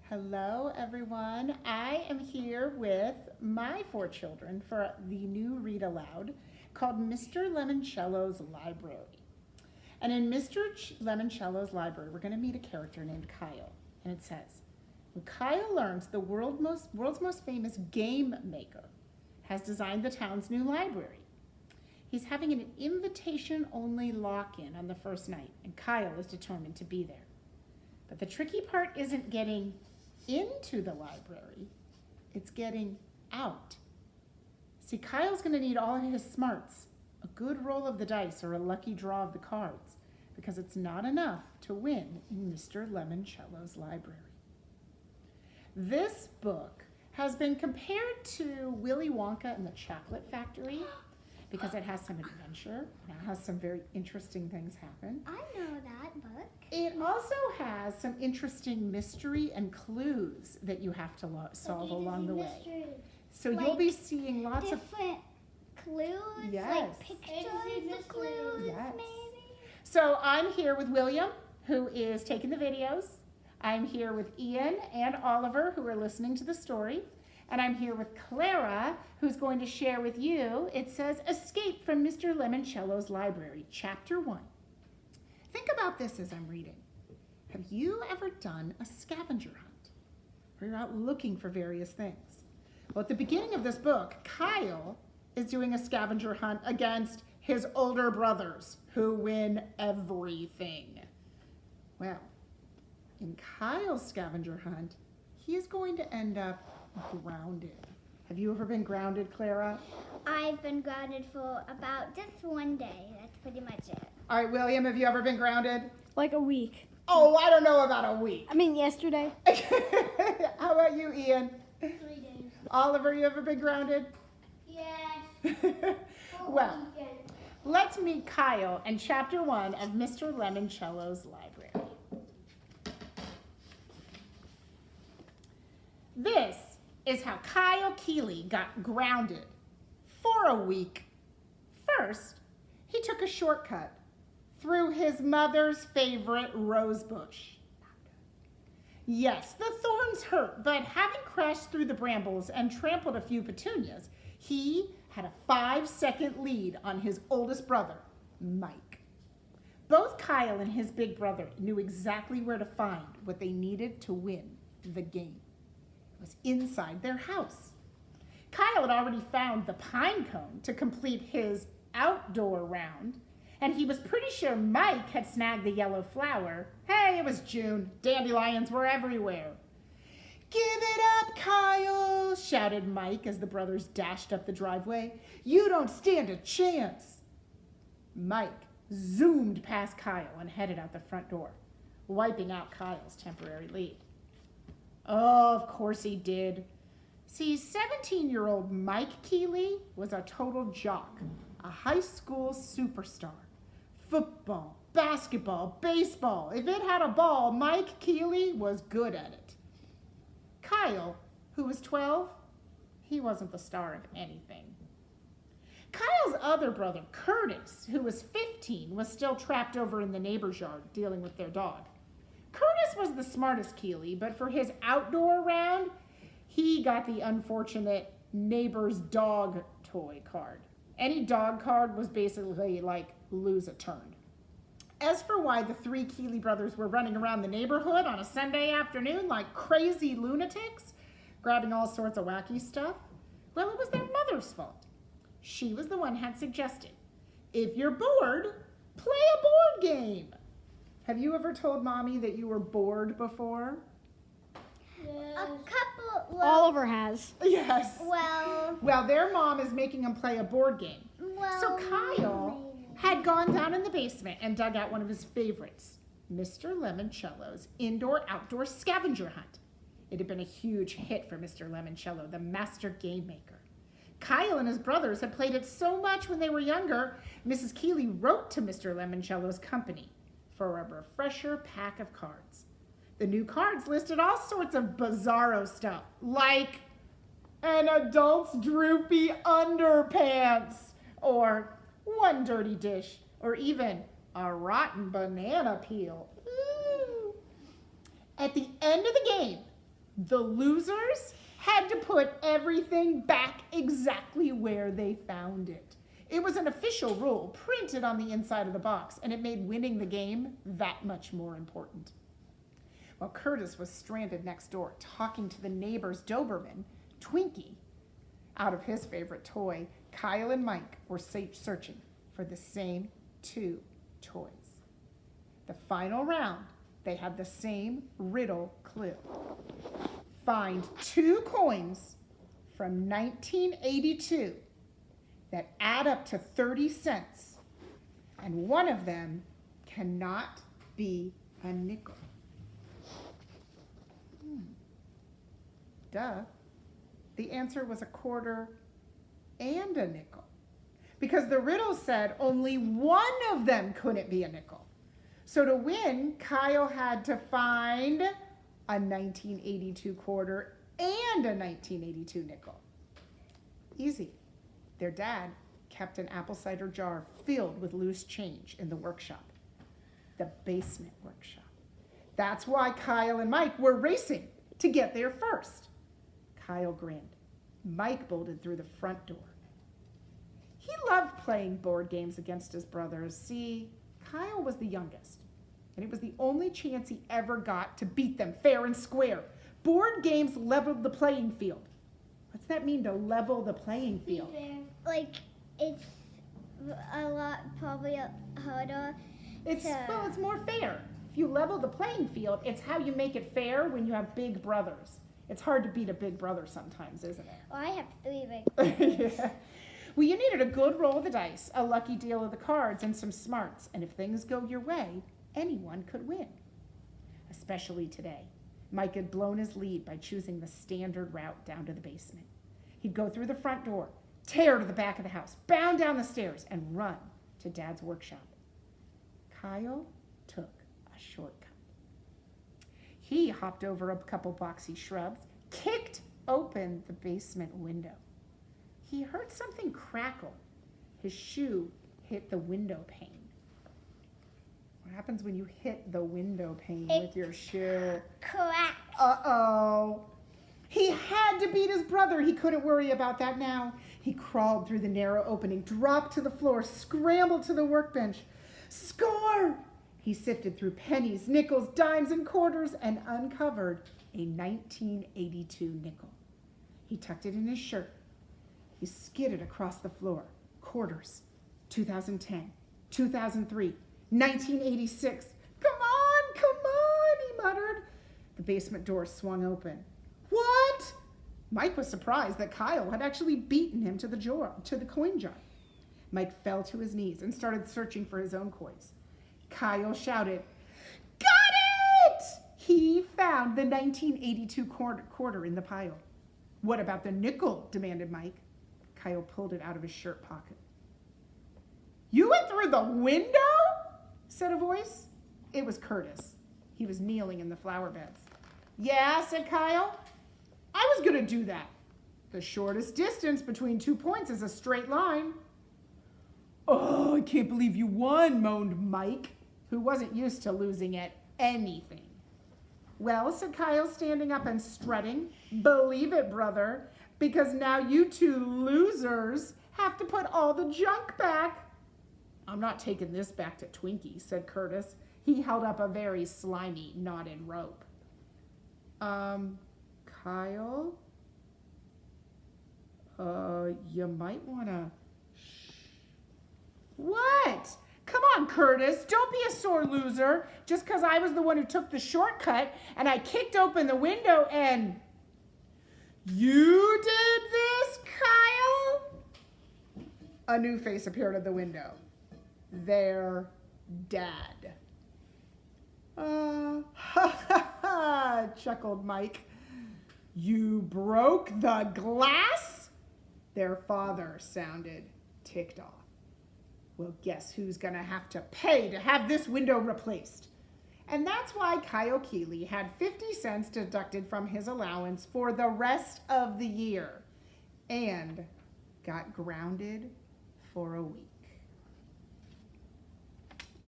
Hello, everyone. I am here with my four children for the new read aloud called Mr. Lemoncello's Library. And in Lemoncello's library, we're going to meet a character named Kyle. And it says, when Kyle learns the world's most famous game maker has designed the town's new library. He's having an invitation-only lock-in on the first night, and Kyle is determined to be there. But the tricky part isn't getting into the library, it's getting out. See, Kyle's going to need all of his smarts, a good roll of the dice or a lucky draw of the cards, because it's not enough to win in Mr. Lemoncello's library. This book has been compared to Willy Wonka and the Chocolate Factory because it has some adventure, and it has some very interesting things happen. I know that book. It also has some interesting mystery and clues that you have to solve along the way. So you'll be seeing lots of different clues, like pictures of clues, maybe. So I'm here with William, who is taking the videos. I'm here with Ian and Oliver, who are listening to the story. And I'm here with Clara, who's going to share with you. It says, Escape from Mr. Lemoncello's Library, Chapter 1. Think about this as I'm reading. Have you ever done a scavenger hunt? Where you're out looking for various things? Well, at the beginning of this book, Kyle is doing a scavenger hunt against his older brothers, who win everything. Well, in Kyle's scavenger hunt, he is going to end up grounded. Have you ever been grounded, Clara? I've been grounded for about just one day. That's pretty much it. All right, William, have you ever been grounded? Like a week. Oh, I don't know about a week. I mean, yesterday. How about you, Ian? 3 days. Oliver, you ever been grounded? Yes. Well, let's meet Kyle in Chapter 1 of Mr. Lemoncello's Library. This is how Kyle Keeley got grounded for a week. First, he took a shortcut through his mother's favorite rose bush. Yes, the thorns hurt, but having crashed through the brambles and trampled a few petunias, he had a 5-second lead on his oldest brother, Mike. Both Kyle and his big brother knew exactly where to find what they needed to win the game. It was inside their house. Kyle had already found the pine cone to complete his outdoor round, and he was pretty sure Mike had snagged the yellow flower. Hey, it was June. Dandelions were everywhere. Give it up, Kyle, shouted Mike as the brothers dashed up the driveway. You don't stand a chance. Mike zoomed past Kyle and headed out the front door, wiping out Kyle's temporary lead. Oh, of course he did. See, 17-year-old Mike Keeley was a total jock, a high school superstar. Football, basketball, baseball. If it had a ball, Mike Keeley was good at it. Kyle, who was 12, he wasn't the star of anything. Kyle's other brother, Curtis, who was 15, was still trapped over in the neighbor's yard dealing with their dog. Curtis was the smartest Keeley, but for his outdoor round, he got the unfortunate neighbor's dog toy card. Any dog card was basically like lose a turn. As for why the 3 Keeley brothers were running around the neighborhood on a Sunday afternoon like crazy lunatics, grabbing all sorts of wacky stuff, well, it was their mother's fault. She was the one who had suggested, if you're bored, play a board game. Have you ever told Mommy that you were bored before? Yes. A couple. Oliver has. Yes. Well, their mom is making them play a board game. So Kyle had gone down in the basement and dug out one of his favorites, Mr. Lemoncello's indoor-outdoor scavenger hunt. It had been a huge hit for Mr. Lemoncello, the master game maker. Kyle and his brothers had played it so much when they were younger, Mrs. Keeley wrote to Mr. Lemoncello's company for a refresher pack of cards. The new cards listed all sorts of bizarro stuff, like an adult's droopy underpants, or one dirty dish, or even a rotten banana peel. Ooh. At the end of the game, The losers had to put everything back exactly where they found it. It was an official rule printed on the inside of the box, and it made winning the game that much more important. While Curtis was stranded next door talking to the neighbor's Doberman, Twinkie, out of his favorite toy, Kyle and Mike were searching for the same 2 toys. The final round, they had the same riddle clue. Find 2 coins from 1982 that add up to 30 cents, and one of them cannot be a nickel. Duh. The answer was a quarter and a nickel, because the riddle said only one of them couldn't be a nickel. So to win, Kyle had to find a 1982 quarter and a 1982 nickel. Easy. Their dad kept an apple cider jar filled with loose change in the workshop, the basement workshop. That's why Kyle and Mike were racing to get there first. Kyle grinned. Mike bolted through the front door. He loved playing board games against his brothers. See, Kyle was the youngest, and it was the only chance he ever got to beat them fair and square. Board games leveled the playing field. What's that mean, to level the playing field? Like, it's a lot probably harder. It's more fair. If you level the playing field, it's how you make it fair when you have big brothers. It's hard to beat a big brother sometimes, isn't it? Well, I have 3 big brothers. Yeah. Well, you needed a good roll of the dice, a lucky deal of the cards, and some smarts. And if things go your way, anyone could win. Especially today. Mike had blown his lead by choosing the standard route down to the basement. He'd go through the front door, tear to the back of the house, bound down the stairs, and run to Dad's workshop. Kyle took a shortcut. He hopped over a couple boxy shrubs, kicked open the basement window. He heard something crackle. His shoe hit the window pane. What happens when you hit the window pane with your shoe? Correct. Uh-oh. He had to beat his brother. He couldn't worry about that now. He crawled through the narrow opening, dropped to the floor, scrambled to the workbench. Score! He sifted through pennies, nickels, dimes, and quarters and uncovered a 1982 nickel. He tucked it in his shirt. He skidded across the floor. Quarters. 2010, 2003, 1986. Come on, he muttered. The basement door swung open. What? Mike was surprised that Kyle had actually beaten him to the coin jar. Mike fell to his knees and started searching for his own coins. Kyle shouted, "Got it!" He found the 1982 quarter in the pile. "What about the nickel?" demanded Mike. Kyle pulled it out of his shirt pocket. "You went through the window?" said a voice. It was Curtis. He was kneeling in the flower beds. "Yeah," said Kyle. "I was going to do that. The shortest distance between 2 points is a straight line." "Oh, I can't believe you won," moaned Mike, who wasn't used to losing at anything. "Well," said Kyle, standing up and strutting, "believe it, brother, because now you 2 losers have to put all the junk back." "I'm not taking this back to Twinkie," said Curtis. He held up a very slimy knotted rope. Kyle? You might want to... What? Come on, Curtis. Don't be a sore loser. Just because I was the one who took the shortcut and I kicked open the window and... You did this, Kyle? A new face appeared at the window. Their dad. Ha ha ha, chuckled Mike. You broke the glass? Their father sounded ticked off. Well, guess who's going to have to pay to have this window replaced? And that's why Kyle Keeley had 50 cents deducted from his allowance for the rest of the year and got grounded for a week.